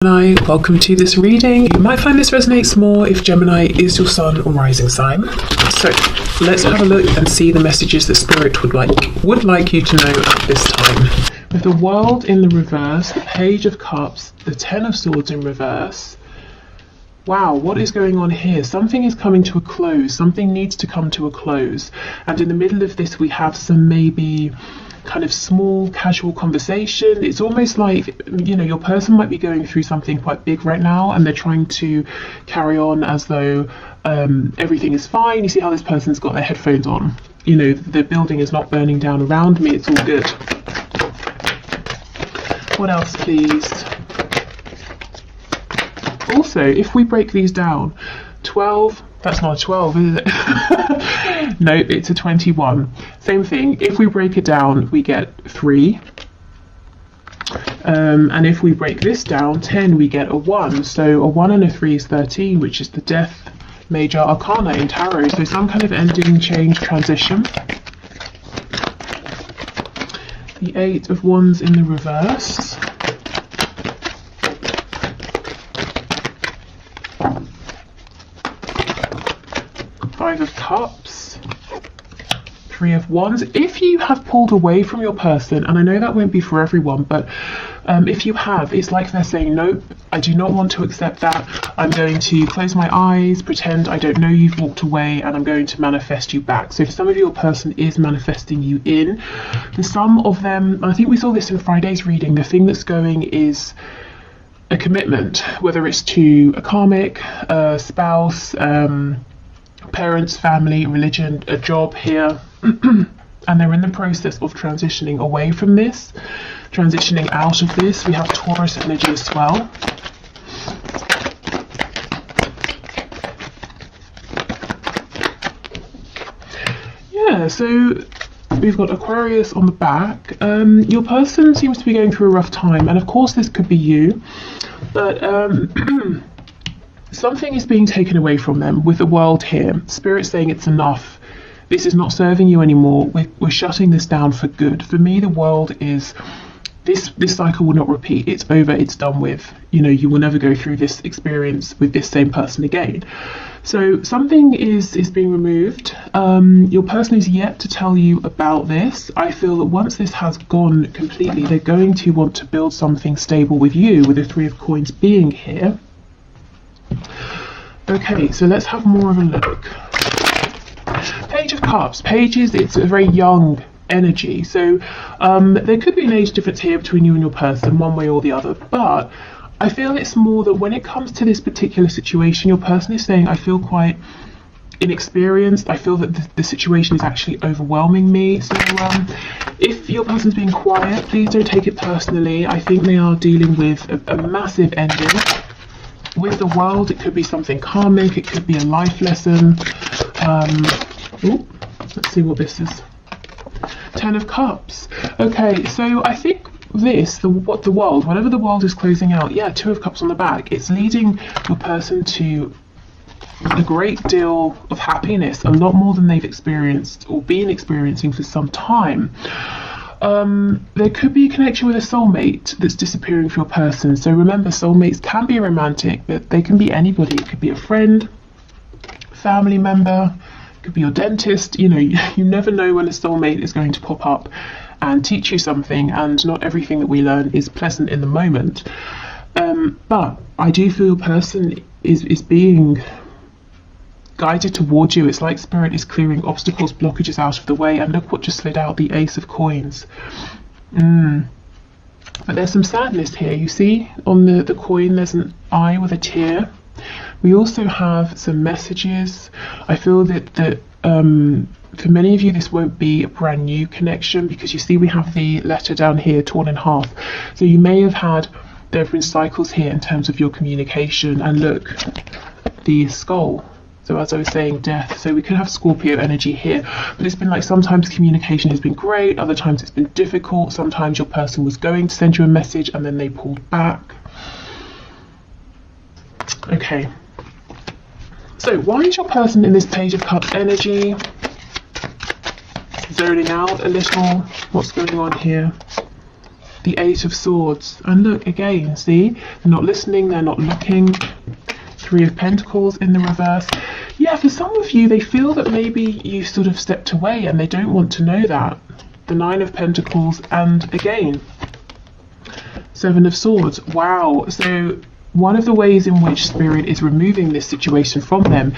Gemini, welcome to this reading. You might find this resonates more if Gemini is your sun or rising sign. So let's have a look and see the messages that Spirit would like you to know at this time. With the World in the reverse, the Page of Cups, the Ten of Swords in reverse. Wow, what is going on here? Something is coming to a close. Something needs to come to a close. And in the middle of this, we have some maybe kind of small casual conversation. It's almost like, you know, your person might be going through something quite big right now and they're trying to carry on as though everything is fine. You see how this person's got their headphones on. You know, the building is not burning down around me. It's all good. What else, please? Also, if we break these down, 12, that's not a 12, is it? No, it's a 21. Same thing. If we break it down, we get 3. And if we break this down, 10, we get a 1. So a 1 and a 3 is 13, which is the Death Major Arcana in Tarot. So some kind of ending, change, transition. The 8 of Wands in the reverse. Five of Cups, 3 of Wands. If you have pulled away from your person, and I know that won't be for everyone, but if you have, it's like they're saying, nope, I do not want to accept that. I'm going to close my eyes, pretend I don't know you've walked away, and I'm going to manifest you back. So for some of you, your person is manifesting you in. For some of them, I think we saw this in Friday's reading, the thing that's going is a commitment, whether it's to a karmic, a spouse, parents, family, religion, a job here, and they're in the process of transitioning away from this, transitioning out of this. We have Taurus energy as well. Yeah, so we've got Aquarius on the back. Your person seems to be going through a rough time, and of course this could be you, but something is being taken away from them with the World here. Spirit saying it's enough. This is not serving you anymore. We're shutting this down for good. For me, the World is, this cycle will not repeat. It's over, it's done with. You know, you will never go through this experience with this same person again. So something is being removed. Your person is yet to tell you about this. I feel that once this has gone completely, they're going to want to build something stable with you, with the 3 of Coins being here. Okay, so let's have more of a look. Page of Cups. Pages, it's a very young energy. So there could be an age difference here between you and your person, one way or the other. But I feel it's more that when it comes to this particular situation, your person is saying, I feel quite inexperienced. I feel that the situation is actually overwhelming me. So if your person's being quiet, please don't take it personally. I think they are dealing with a massive ending. With the World, it could be something karmic, it could be a life lesson. Let's see what this is. 10 of Cups. Okay, so I think this, the World, whenever the World is closing out, yeah, 2 of Cups on the back, it's leading your person to a great deal of happiness, a lot more than they've experienced or been experiencing for some time. There could be a connection with a soulmate that's disappearing for your person. So remember, soulmates can be romantic, but they can be anybody. It could be a friend, family member, it could be your dentist. You know, you never know when a soulmate is going to pop up and teach you something, and not everything that we learn is pleasant in the moment. But I do feel your person is being guided towards you. It's like Spirit is clearing obstacles, blockages out of the way. And look what just slid out, the Ace of Coins. But there's some sadness here. You see on the coin there's an eye with a tear. We also have some messages. I feel that for many of you this won't be a brand new connection, because you see we have the letter down here torn in half. So you may have had, there have been cycles here in terms of your communication. And look, the skull. So as I was saying, death. So we could have Scorpio energy here, but it's been like sometimes communication has been great, other times it's been difficult. Sometimes your person was going to send you a message and then they pulled back. Okay. So why is your person in this Page of Cups energy? Zoning out a little. What's going on here? the Eight of Swords. And look, again, see? They're not listening, they're not looking. Three of Pentacles in the reverse. Yeah, for some of you, they feel that maybe you sort of stepped away and they don't want to know that. The Nine of Pentacles, and again, Seven of Swords. Wow. So one of the ways in which Spirit is removing this situation from them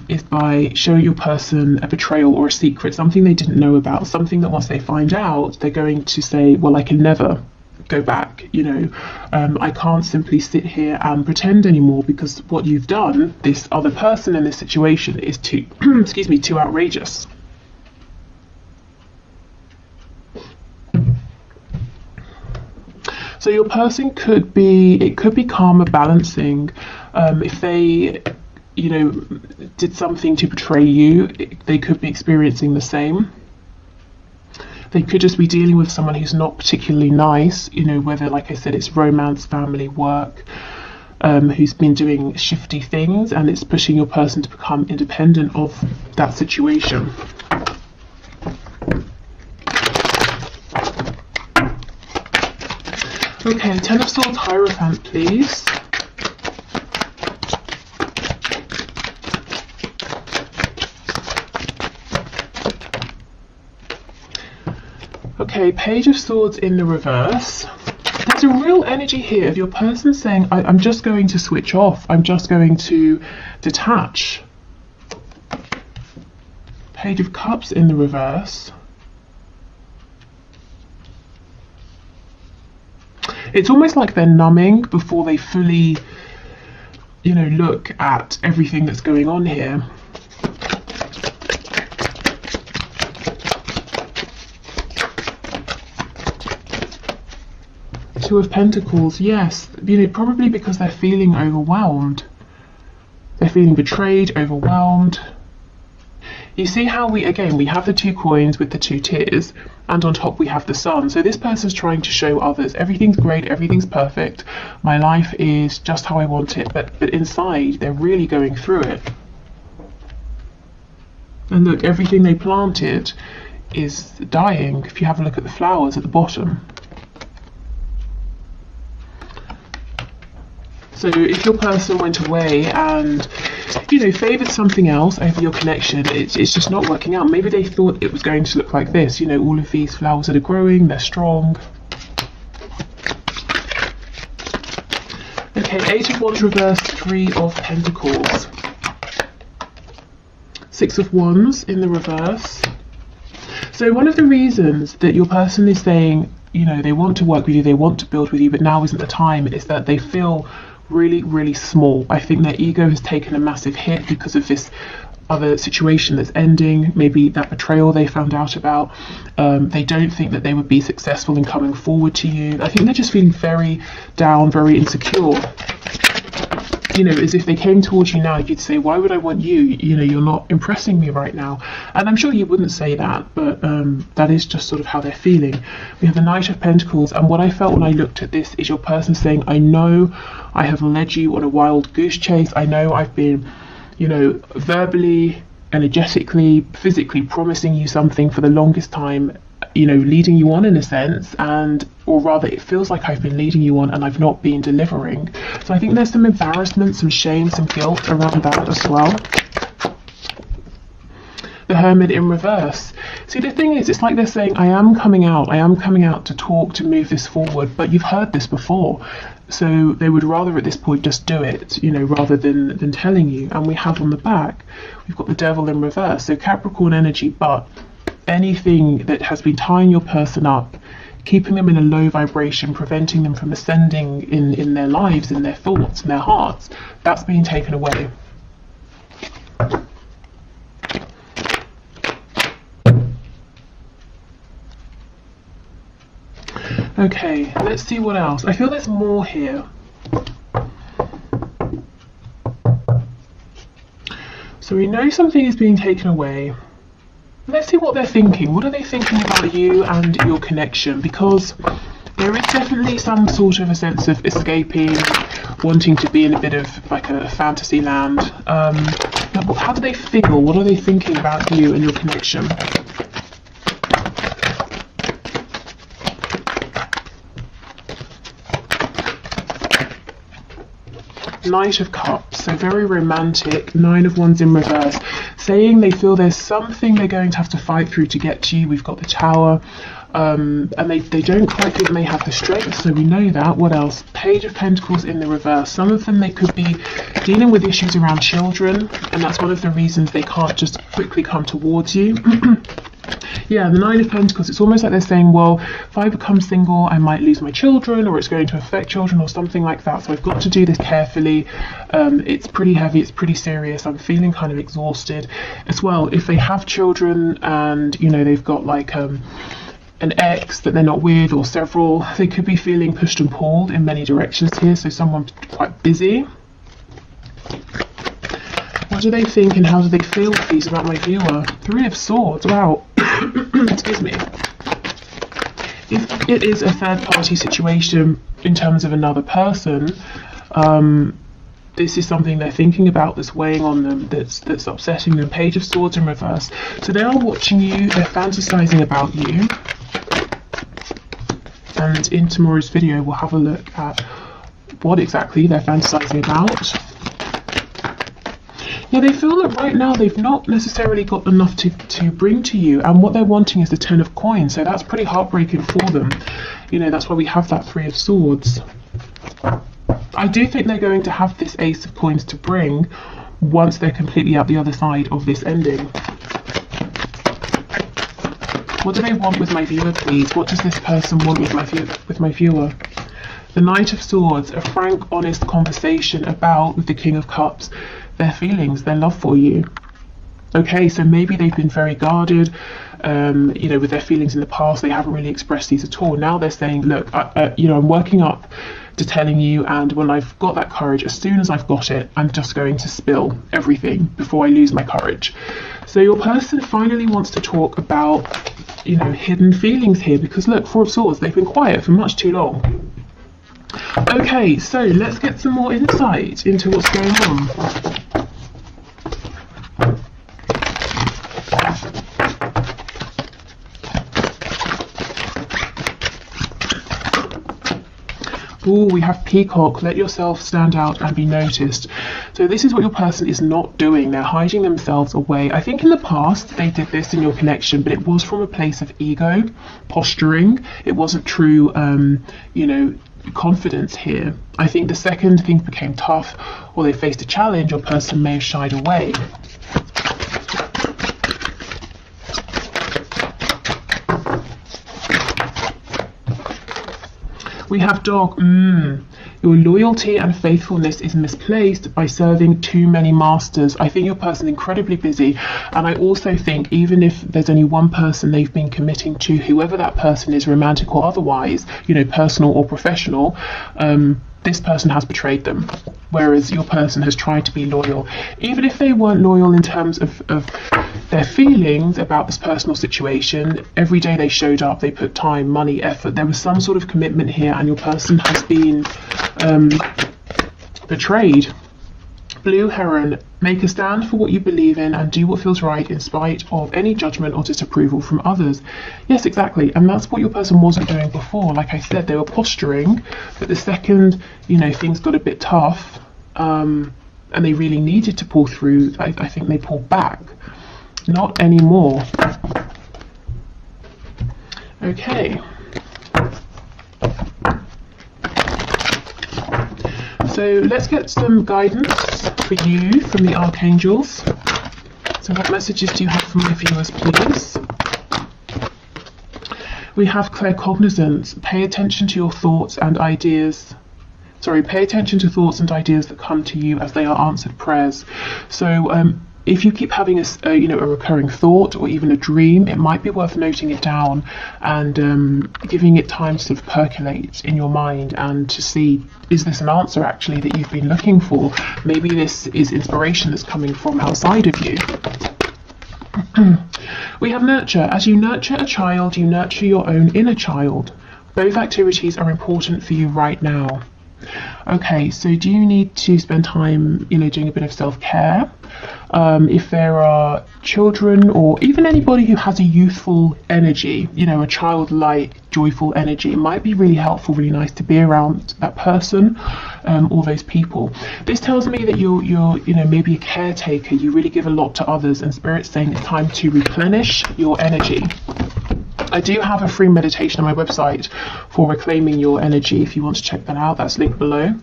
is by showing your person a betrayal or a secret, something they didn't know about, something that once they find out, they're going to say, well, I can never go back, you know, I can't simply sit here and pretend anymore, because what you've done, this other person in this situation, is too, excuse me, too outrageous. So your person could be, it could be karma balancing. If they, you know, did something to betray you, they could be experiencing the same. They could just be dealing with someone who's not particularly nice, you know, whether, like I said, it's romance, family, work, who's been doing shifty things, and it's pushing your person to become independent of that situation. Okay, Ten of Swords Hierophant, please. Okay, Page of Swords in the reverse. There's a real energy here of your person saying, I'm just going to switch off. I'm just going to detach. Page of Cups in the reverse. It's almost like they're numbing before they fully, you know, look at everything that's going on here. Two of Pentacles, yes, you know, probably because they're feeling overwhelmed. They're feeling betrayed, overwhelmed. You see how we have the two coins with the two tears, and on top we have the sun. So this person's trying to show others, everything's great, everything's perfect, my life is just how I want it, but inside they're really going through it. And look, everything they planted is dying. If you have a look at the flowers at the bottom. So if your person went away and, you know, favoured something else over your connection, it's just not working out. Maybe they thought it was going to look like this, you know, all of these flowers that are growing, they're strong. Okay, Eight of Wands reversed, Three of Pentacles. Six of Wands in the reverse. So one of the reasons that your person is saying, you know, they want to work with you, they want to build with you, but now isn't the time, is that they feel really, really small. I think their ego has taken a massive hit because of this other situation that's ending, maybe that betrayal they found out about. They don't think that they would be successful in coming forward to you. I think they're just feeling very down, very insecure. You know, as if they came towards you now, you'd say, why would I want you? You know, you're not impressing me right now. And I'm sure you wouldn't say that, but that is just sort of how they're feeling. We have the Knight of Pentacles, and what I felt when I looked at this is your person saying, I know I have led you on a wild goose chase. I know I've been, you know, verbally, energetically, physically promising you something for the longest time, you know, leading you on in a sense, and or rather it feels like I've been leading you on and I've not been delivering. So I think there's some embarrassment, some shame, some guilt around that as well. The Hermit in reverse. See, the thing is, it's like they're saying, I am coming out to talk, to move this forward, but you've heard this before. So they would rather at this point just do it, you know, rather than telling you. And we have on the back, we've got the Devil in reverse. So Capricorn energy, but anything that has been tying your person up, keeping them in a low vibration, preventing them from ascending in their lives, in their thoughts, in their hearts, that's being taken away. Okay, let's see what else. I feel there's more here. So we know something is being taken away. Let's see what they're thinking. What are they thinking about you and your connection? Because there is definitely some sort of a sense of escaping, wanting to be in a bit of like a fantasy land. How do they feel? What are they thinking about you and your connection? Knight of Cups, so very romantic. 9 of Wands in reverse, saying they feel there's something they're going to have to fight through to get to you. We've got the Tower, and they don't quite think they have the strength, so we know that. What else? Page of Pentacles in the reverse. Some of them, they could be dealing with issues around children, and that's one of the reasons they can't just quickly come towards you. Yeah, the 9 of Pentacles, it's almost like they're saying, well, if I become single, I might lose my children, or it's going to affect children, or something like that. So I've got to do this carefully. It's pretty heavy, it's pretty serious. I'm feeling kind of exhausted as well. If they have children and, you know, they've got like an ex that they're not with, or several, they could be feeling pushed and pulled in many directions here. So someone's quite busy. What do they think and how do they feel, please, about my viewer? 3 of Swords, wow. Excuse me. If it is a third-party situation in terms of another person, this is something they're thinking about, that's weighing on them, that's upsetting them. Page of Swords in reverse. So they are watching you, they're fantasizing about you. And in tomorrow's video, we'll have a look at what exactly they're fantasizing about. Yeah, they feel that right now they've not necessarily got enough to bring to you, and what they're wanting is the 10 of Coins, so that's pretty heartbreaking for them. You know, that's why we have that 3 of Swords. I do think they're going to have this Ace of Coins to bring once they're completely out the other side of this ending. What do they want with my viewer, please? What does this person want with my viewer? The Knight of Swords, a frank, honest conversation about, with the King of Cups, their feelings, their love for you. Okay, so maybe they've been very guarded, you know, with their feelings in the past. They haven't really expressed these at all. Now they're saying, look, you know, I'm working up to telling you, and when I've got that courage, as soon as I've got it, I'm just going to spill everything before I lose my courage. So your person finally wants to talk about, you know, hidden feelings here, because look, 4 of Swords, they've been quiet for much too long. Okay, so let's get some more insight into what's going on. Oh, we have Peacock. Let yourself stand out and be noticed. So this is what your person is not doing. They're hiding themselves away. I think in the past they did this in your connection, but it was from a place of ego, posturing. It wasn't true, you know, confidence here. I think the second things became tough, or they faced a challenge, your person may have shied away. We have Dog. Your loyalty and faithfulness is misplaced by serving too many masters. I think your person is incredibly busy, and I also think even if there's only one person they've been committing to, whoever that person is, romantic or otherwise, you know, personal or professional, this person has betrayed them, whereas your person has tried to be loyal. Even if they weren't loyal in terms of their feelings about this personal situation, every day they showed up, they put time, money, effort. There was some sort of commitment here, and your person has been betrayed. Blue Heron, make a stand for what you believe in and do what feels right in spite of any judgment or disapproval from others. Yes, exactly, and that's what your person wasn't doing before. Like I said, they were posturing, but the second, you know, things got a bit tough, and they really needed to pull through, I think they pulled back. Not anymore. Okay. So let's get some guidance for you from the archangels. So what messages do you have for my viewers, please? We have claircognizance. Pay attention to your thoughts and ideas. Pay attention to thoughts and ideas that come to you as they are answered prayers. So if you keep having a recurring thought or even a dream, it might be worth noting it down and giving it time to sort of percolate in your mind and to see, is this an answer actually that you've been looking for? Maybe this is inspiration that's coming from outside of you. We have nurture. As you nurture a child, you nurture your own inner child. Both activities are important for you right now. Okay, so do you need to spend time, doing a bit of self-care? If there are children or even anybody who has a youthful energy, you know, a childlike, joyful energy, it might be really helpful, really nice to be around that person or those people. This tells me that you're, you know, maybe a caretaker. You really give a lot to others, and Spirit's saying it's time to replenish your energy. I do have a free meditation on my website for reclaiming your energy. If you want to check that out, that's linked below.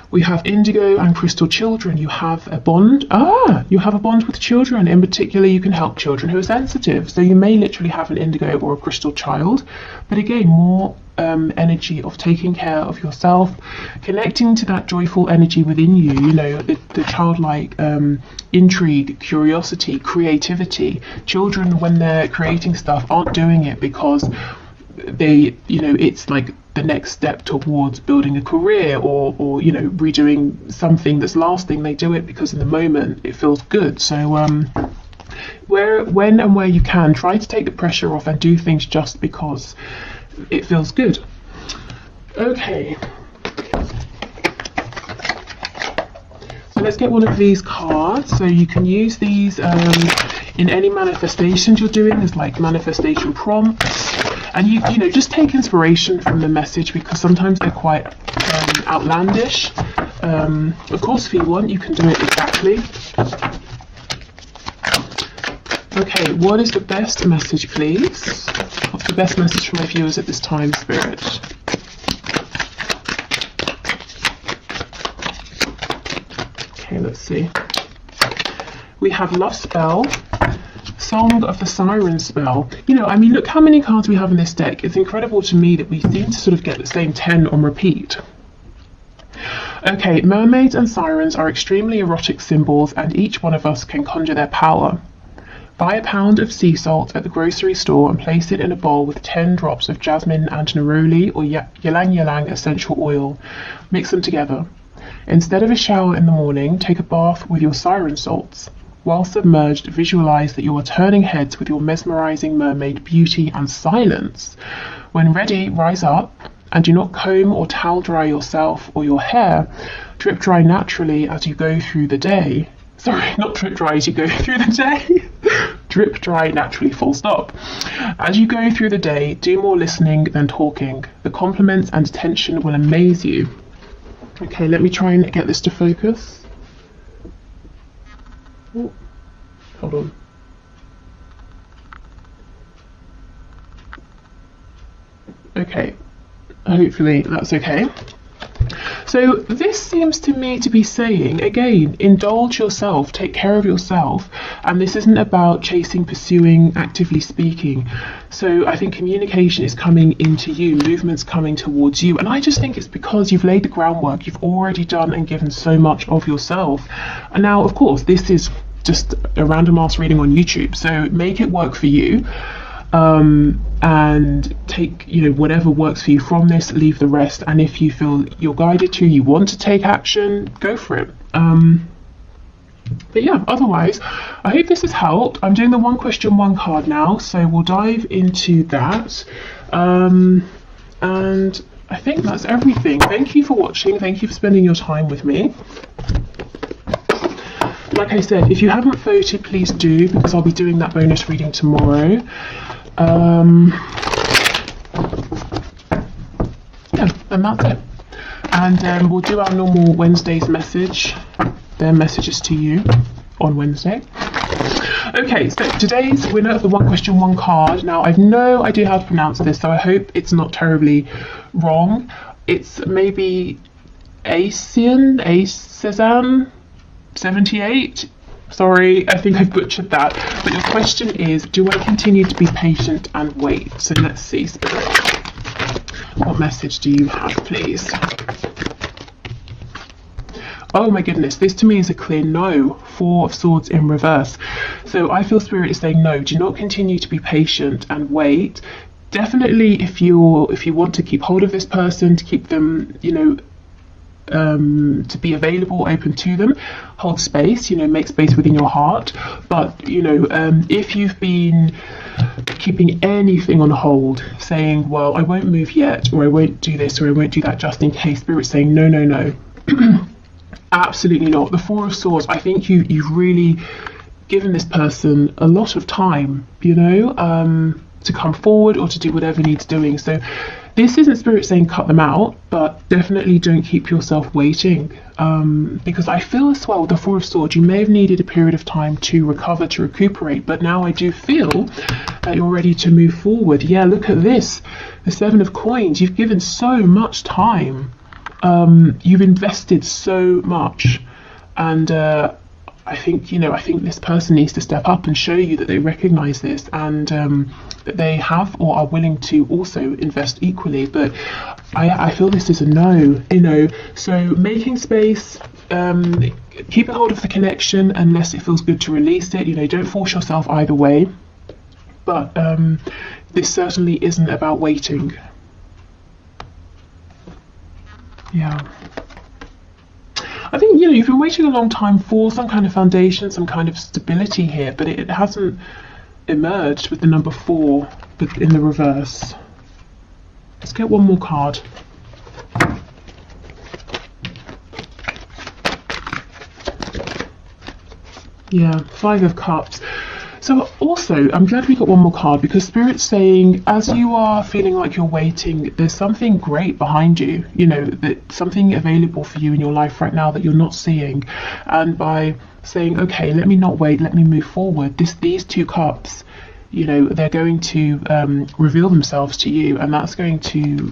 We have indigo and crystal children. You have a bond. You have a bond with children. In particular, you can help children who are sensitive. So you may literally have an indigo or a crystal child. But again, more energy of taking care of yourself, connecting to that joyful energy within you, you know, the childlike intrigue, curiosity, creativity. Children, when they're creating stuff, aren't doing it because they, you know, it's like the next step towards building a career or you know, redoing something that's lasting. They do it because in the moment it feels good. So when and where you can, try to take the pressure off and do things just because it feels good. Okay, so let's get one of these cards. So you can use these in any manifestations you're doing. There's like manifestation prompts, and you know, just take inspiration from the message because sometimes they're quite outlandish. Of course, if you want, you can do it exactly. Okay, what is the best message, please? What's the best message for my viewers at this time, Spirit? Okay, let's see. We have Love Spell, Song of the Siren Spell. You know, I mean, look how many cards we have in this deck. It's incredible to me that we seem to sort of get the same 10 on repeat. Okay, mermaids and sirens are extremely erotic symbols, and each one of us can conjure their power. Buy a pound of sea salt at the grocery store and place it in a bowl with 10 drops of jasmine and neroli or ylang ylang essential oil. Mix them together. Instead of a shower in the morning, take a bath with your siren salts. While submerged, visualize that you are turning heads with your mesmerizing mermaid beauty and silence. When ready, rise up and do not comb or towel dry yourself or your hair. Drip dry naturally as you go through the day. Sorry, not drip dry as you go through the day. Drip dry naturally, full stop. As you go through the day, do more listening than talking. The compliments and attention will amaze you. Okay, let me try and get this to focus. Oh, hold on. Okay, hopefully that's okay. So this seems to me to be saying, again, indulge yourself, take care of yourself, and this isn't about chasing, pursuing, actively speaking. So I think communication is coming into you, movement's coming towards you, and I just think it's because you've laid the groundwork, you've already done and given so much of yourself. And now, of course, this is just a random ass reading on YouTube, so make it work for you. And take, you know, whatever works for you from this, leave the rest, and if you feel you're guided to, you want to take action, go for it. But yeah, otherwise, I hope this has helped. I'm doing the one question, one card now, so we'll dive into that. And I think that's everything. Thank you for watching. Thank you for spending your time with me. Like I said, if you haven't voted, please do, because I'll be doing that bonus reading tomorrow. Yeah, and that's it. And we'll do our normal Wednesday's message, their messages to you on Wednesday. Okay, so today's winner of the one question, one card. Now, I've no idea how to pronounce this, so I hope it's not terribly wrong. It's maybe Cezanne 78. Sorry, I think I've butchered that. But your question is, do I continue to be patient and wait? So let's see, Spirit. What message do you have, please? Oh my goodness, this to me is a clear no. 4 of Swords in reverse. So I feel Spirit is saying no, do not continue to be patient and wait. Definitely if you want to keep hold of this person, to keep them, you know, to be available, open to them, hold space, you know, make space within your heart. But you know, if you've been keeping anything on hold, saying, well, I won't move yet, or I won't do this, or I won't do that, just in case, Spirit's saying no, no, no. Absolutely not. The Four of Swords, I think you've really given this person a lot of time, you know, to come forward or to do whatever needs doing. So this isn't Spirit saying cut them out, but definitely don't keep yourself waiting. Because I feel as well with the Four of Swords, you may have needed a period of time to recover, to recuperate, but now I do feel that you're ready to move forward. Yeah, look at this. The Seven of Coins. You've given so much time. You've invested so much. And I think, you know, I think this person needs to step up and show you that they recognize this, and that they have or are willing to also invest equally. But I feel this is a no, you know. So making space, keeping hold of the connection unless it feels good to release it. You know, don't force yourself either way. But this certainly isn't about waiting. Yeah. I think, you know, you've been waiting a long time for some kind of foundation, some kind of stability here, but it hasn't emerged with the number 4, but in the reverse. Let's get one more card. Yeah, 5 of Cups. So also, I'm glad we got one more card, because Spirit's saying, as you are feeling like you're waiting, there's something great behind you, you know, that something available for you in your life right now that you're not seeing. And by saying, okay, let me not wait, let me move forward, these 2 cups, you know, they're going to reveal themselves to you, and that's going to